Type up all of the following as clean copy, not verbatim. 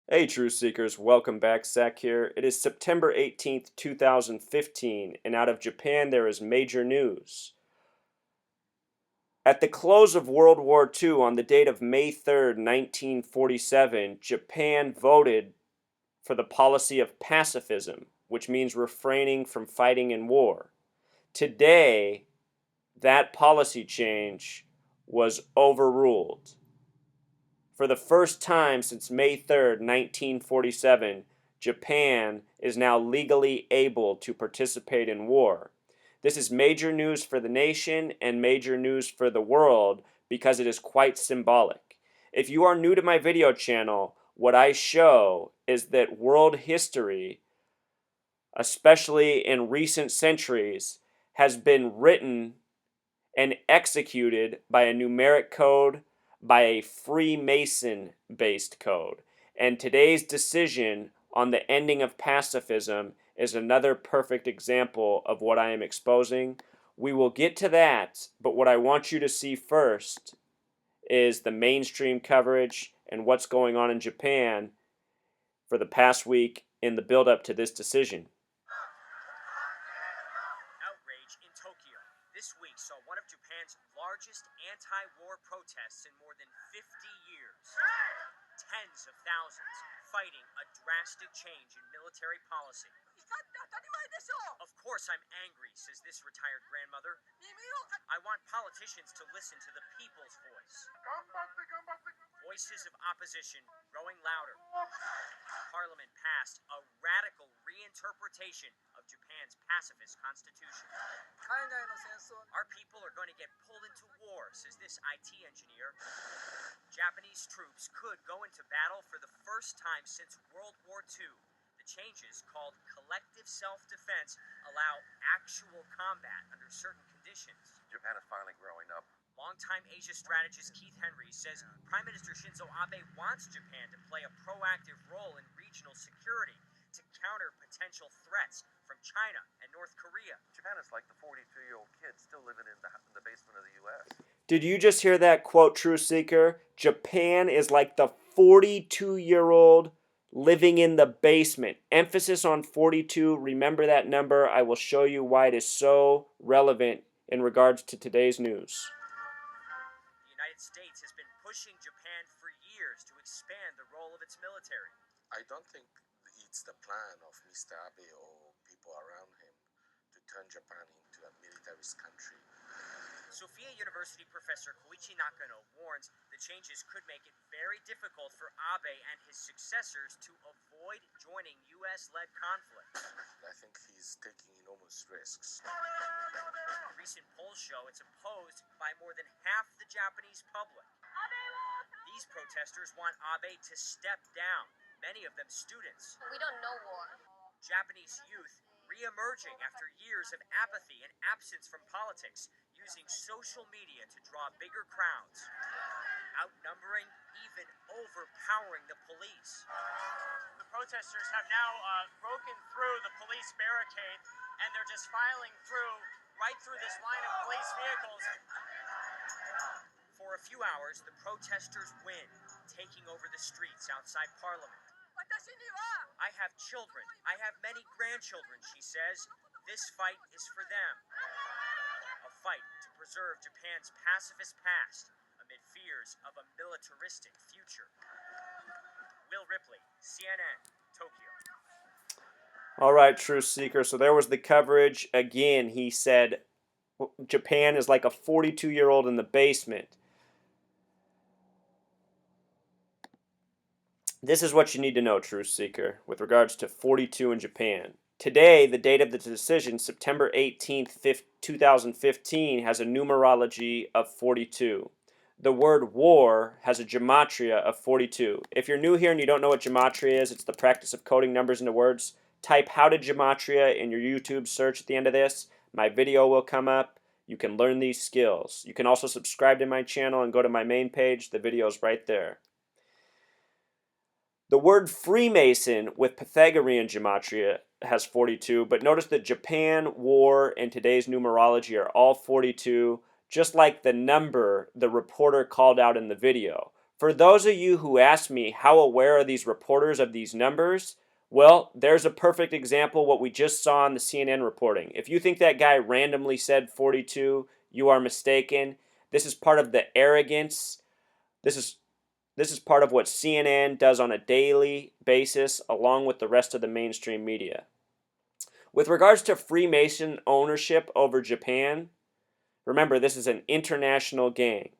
Hey, Truth Seekers, welcome back. Zach here. It is September 18th, 2015, and out of Japan there is major news. At the close of World War II, on the date of May 3rd, 1947, Japan voted for the policy of pacifism, which means refraining from fighting in war. Today, that policy change was overruled. For the first time since May 3rd, 1947, Japan is now legally able to participate in war. This is major news for the nation and major news for the world because it is quite symbolic. If you are new to my video channel, what I show is that world history, especially in recent centuries, has been written and executed by a numeric code, by a Freemason based code. And today's decision on the ending of pacifism is another perfect example of what I am exposing. We will get to that, but what I want you to see first is the mainstream coverage and what's going on in Japan for the past week in the build up to this decision. Outrage in Tokyo this week saw one of Japan's largest anti-war protests in more than 50 years. Tens of thousands fighting a drastic change in military policy. Of course I'm angry, says this retired grandmother. I want politicians to listen to the people's voice. Voices of opposition growing louder. Parliament passed a radical reinterpretation of Japan's pacifist constitution. Our people are going to get pulled into war, says this IT engineer. Japanese troops could go into battle for the first time since World War II. The changes, called collective self-defense, allow actual combat under certain conditions. Japan is finally growing up. Longtime Asia strategist Keith Henry says Prime Minister Shinzo Abe wants Japan to play a proactive role in regional security to counter potential threats from China and North Korea. Japan is like the 42-year-old kid still living in the basement of the U.S. Did you just hear that quote, True Seeker? Japan is like the 42-year-old living in the basement. Emphasis on 42. Remember that number. I will show you why it is so relevant in regards to today's news. The United States has been pushing Japan for years to expand the role of its military. I don't think it's the plan of Mr. Abe or people around him to turn Japan into a militarist country. Sophia University professor Koichi Nakano warns the changes could make it very difficult for Abe and his successors to avoid joining U.S.-led conflict. I think he's taking enormous risks. Recent polls show it's opposed by more than half the Japanese public. These protesters want Abe to step down, many of them students. We don't know war. Japanese youth re-emerging after years of apathy and absence from politics, using social media to draw bigger crowds, outnumbering, even overpowering the police. The protesters have now broken through the police barricade, and they're just filing right through this line of police vehicles. For a few hours, the protesters win, taking over the streets outside Parliament. I have children. I have many grandchildren, she says. This fight is for them. A fight to preserve Japan's pacifist past amid fears of a militaristic future. Will Ripley, CNN, Tokyo. All right, True Seeker. So there was the coverage. Again, he said Japan is like a 42-year-old in the basement. This is what you need to know, Truth Seeker, with regards to 42 in Japan. Today, the date of the decision, September 18th, 2015, has a numerology of 42. The word war has a gematria of 42. If you're new here and you don't know what gematria is, it's the practice of coding numbers into words. Type how to gematria in your YouTube search at the end of this. My video will come up. You can learn these skills. You can also subscribe to my channel and go to my main page. The video is right there. The word Freemason with Pythagorean gematria has 42, but notice that Japan, war, and today's numerology are all 42, just like the number the reporter called out in the video. For those of you who ask me how aware are these reporters of these numbers, well, there's a perfect example what we just saw on the CNN reporting. If you think that guy randomly said 42, you are mistaken. This is part of the arrogance. This is part of what CNN does on a daily basis along with the rest of the mainstream media. With regards to Freemason ownership over Japan, remember this is an international gang.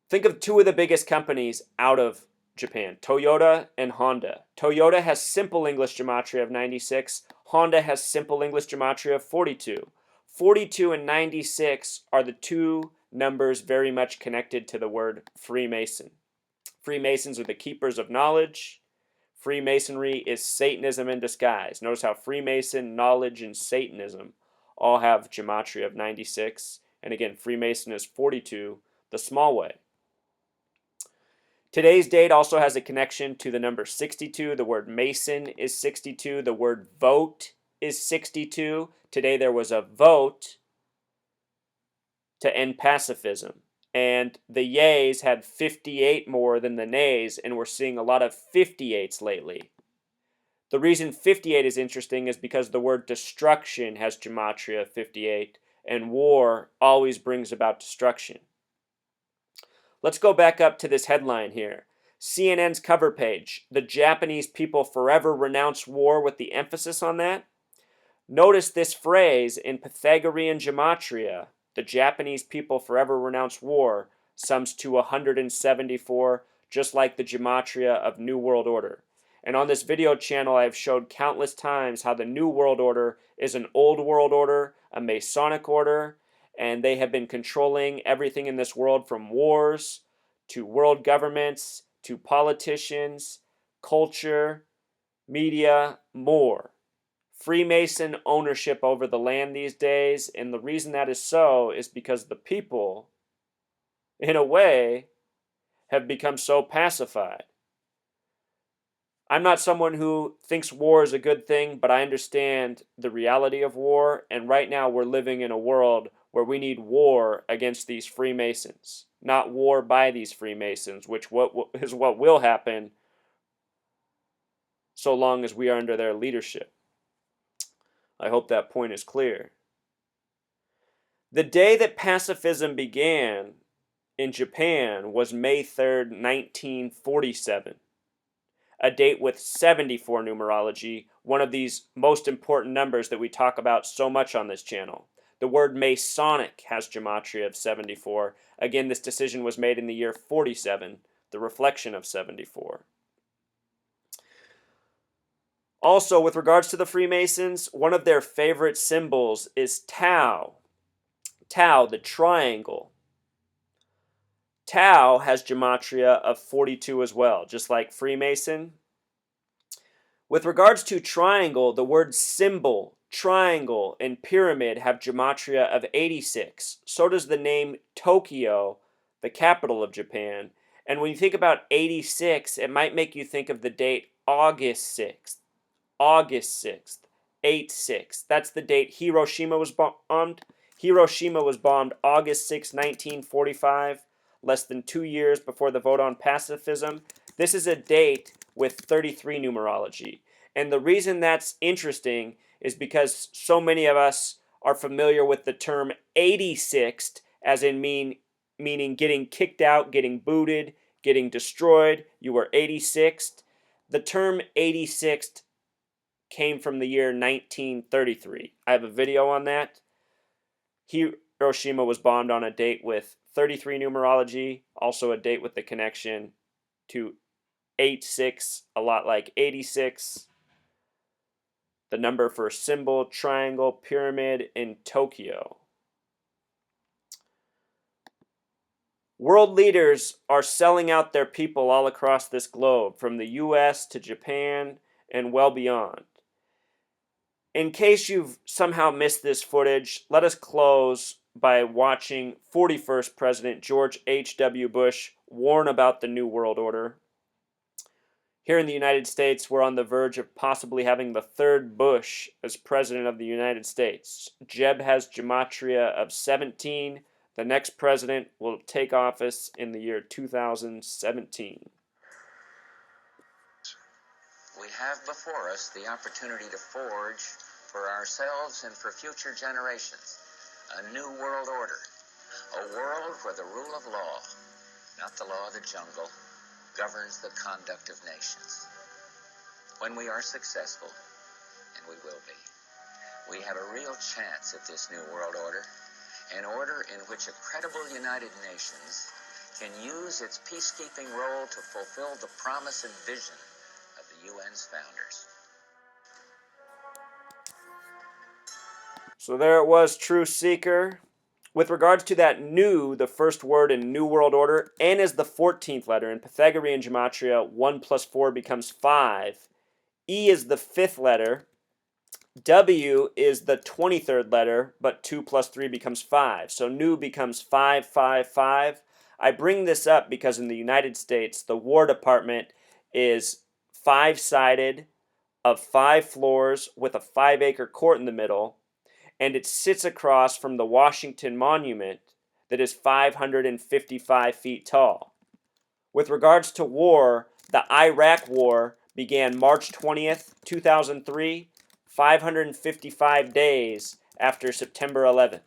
Think of two of the biggest companies out of Japan, Toyota and Honda. Toyota has simple English gematria of 96. Honda has simple English gematria of 42. 42 and 96 are the two numbers very much connected to the word Freemason. Freemasons are the keepers of knowledge. Freemasonry is Satanism in disguise. Notice how Freemason, knowledge, and Satanism all have gematria of 96. And again, Freemason is 42, the small way. Today's date also has a connection to the number 62. The word Mason is 62. The word vote is 62. Today there was a vote to end pacifism. And the yays had 58 more than the nays, and we're seeing a lot of 58s lately. The reason 58 is interesting is because the word destruction has gematria of 58, and war always brings about destruction. Let's go back up to this headline here. CNN's cover page, the Japanese people forever renounce war, with the emphasis on that. Notice this phrase in Pythagorean gematria, the Japanese people forever renounce war, sums to 174, just like the gematria of New World Order. And on this video channel, I have showed countless times how the New World Order is an old world order, a Masonic order, and they have been controlling everything in this world from wars to world governments to politicians, culture, media, more. Freemason ownership over the land these days, and the reason that is so is because the people, in a way, have become so pacified. I'm not someone who thinks war is a good thing, but I understand the reality of war, and right now we're living in a world where we need war against these Freemasons, not war by these Freemasons, which is what will happen so long as we are under their leadership. I hope that point is clear. The day that pacifism began in Japan was May 3rd, 1947. A date with 74 numerology, one of these most important numbers that we talk about so much on this channel. The word Masonic has gematria of 74. Again, this decision was made in the year 47, the reflection of 74. Also, with regards to the Freemasons, one of their favorite symbols is Tau. Tau, the triangle. Tau has gematria of 42 as well, just like Freemason. With regards to triangle, the word symbol, triangle, and pyramid have gematria of 86. So does the name Tokyo, the capital of Japan. And when you think about 86, it might make you think of the date August 6th. August 6th, 8/6. That's the date Hiroshima was bombed. Hiroshima was bombed August 6, 1945, less than 2 years before the vote on pacifism. This is a date with 33 numerology. And the reason that's interesting is because so many of us are familiar with the term 86th, as in meaning getting kicked out, getting booted, getting destroyed. You were 86th. The term 86th came from the year 1933. I have a video on that. Hiroshima was bombed on a date with 33 numerology, also a date with the connection to 8/6, a lot like 86. The number for symbol, triangle, pyramid in Tokyo. World leaders are selling out their people all across this globe, from the US to Japan and well beyond. In case you've somehow missed this footage, let us close by watching 41st President George H.W. Bush warn about the New World Order. Here in the United States, we're on the verge of possibly having the third Bush as President of the United States. Jeb has gematria of 17. The next president will take office in the year 2017. We have before us the opportunity to forge for ourselves and for future generations a new world order, a world where the rule of law, not the law of the jungle, governs the conduct of nations. When we are successful, and we will be, we have a real chance at this new world order, an order in which a credible United Nations can use its peacekeeping role to fulfill the promise and vision of the UN's founders. So there it was, Truth Seeker. With regards to that new, the first word in New World Order, N is the 14th letter. In Pythagorean gematria, 1 plus 4 becomes 5. E is the 5th letter. W is the 23rd letter, but 2 plus 3 becomes 5. So new becomes 5, 5, 5. I bring this up because in the United States, the War Department is 5-sided of 5 floors with a 5-acre court in the middle, and it sits across from the Washington Monument that is 555 feet tall. With regards to war, the Iraq War began March 20th, 2003, 555 days after September 11th.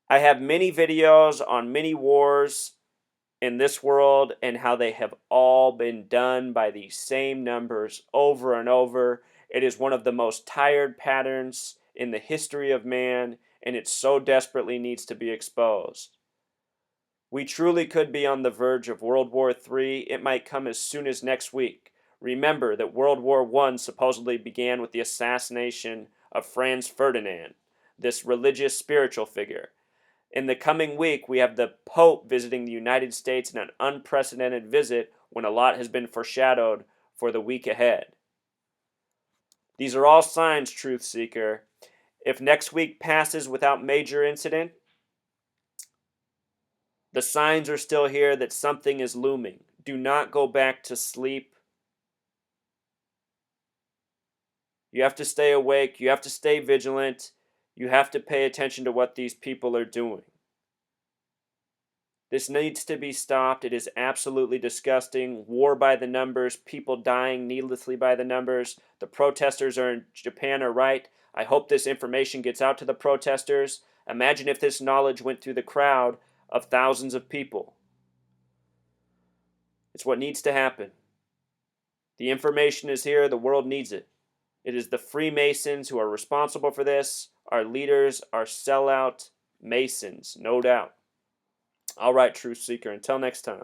I have many videos on many wars in this world and how they have all been done by these same numbers over and over. It is one of the most tired patterns in the history of man, and it so desperately needs to be exposed. We truly could be on the verge of World War III. It might come as soon as next week. Remember that World War I supposedly began with the assassination of Franz Ferdinand, this religious spiritual figure. In the coming week, we have the Pope visiting the United States in an unprecedented visit when a lot has been foreshadowed for the week ahead. These are all signs, Truth Seeker. If next week passes without major incident, the signs are still here that something is looming. Do not go back to sleep. You have to stay awake. You have to stay vigilant. You have to pay attention to what these people are doing. This needs to be stopped. It is absolutely disgusting. War by the numbers, people dying needlessly by the numbers. The protesters in Japan are right. I hope this information gets out to the protesters. Imagine if this knowledge went through the crowd of thousands of people. It's what needs to happen. The information is here. The world needs it. It is the Freemasons who are responsible for this. Our leaders are sellout Masons, no doubt. All right, Truth Seeker, until next time.